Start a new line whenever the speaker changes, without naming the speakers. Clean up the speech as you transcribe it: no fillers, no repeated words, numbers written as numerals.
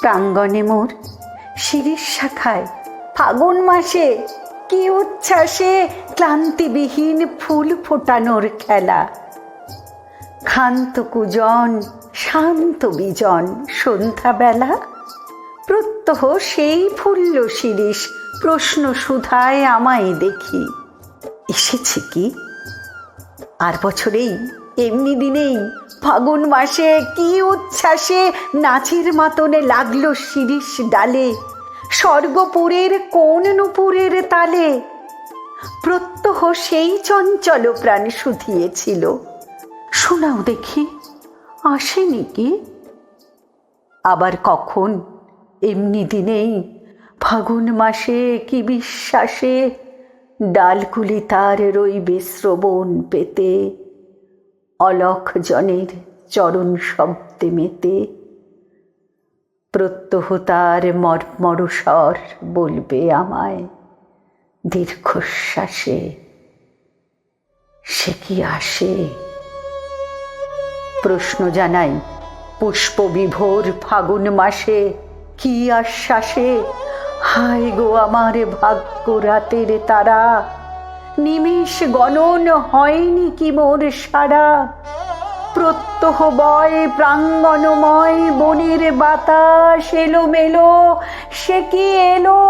প্রাঙ্গণে মোর শিরীষ শাখায় ফাগুন মাসে কি উচ্ছ্বাসে ক্লান্তিবিহীন ফুল ফোটানোর খেলা। ক্ষান্ত কুজন শান্ত বিজন সন্ধ্যাবেলা, প্রত্যহ সেই ফুল্ল শিরীষ প্রশ্ন সুধায় আমায় দেখি, এসেছে কি? আর বছরেই এমনি দিনেই ফাগুন মাসে কি উচ্ছ্বাসে নাচের মাতনে লাগলো শিরীষ ডালে, স্বর্গপুরের কোন নূপুরের তালে। প্রত্যহ সেই চঞ্চল প্রাণ শুধিয়েছিল, শোনাও দেখি আসেনি কি? আবার কখন এমনি দিনেই ফাগুন মাসে কি বিশ্বাসে ডালগুলি তার রইবে শ্রবণ পেতে, অলখ জনের চরণ শব্দে মেতে। প্রত্যহ তার মর্মর স্বর বলবে আমায় দীর্ঘশ্বাসে, সে কি আসে? প্রশ্ন জানাই পুষ্প বিভোর ফাগুন মাসে কি আশ্বাসে। হায় গো আমার ভাগ্য রাতের তারা, নিমেষ গণন হয়নি কি মোর সারা। প্রত্যহ বয় প্রাঙ্গণময় বনের বাতাস এলোমেলো, সে কি এলো?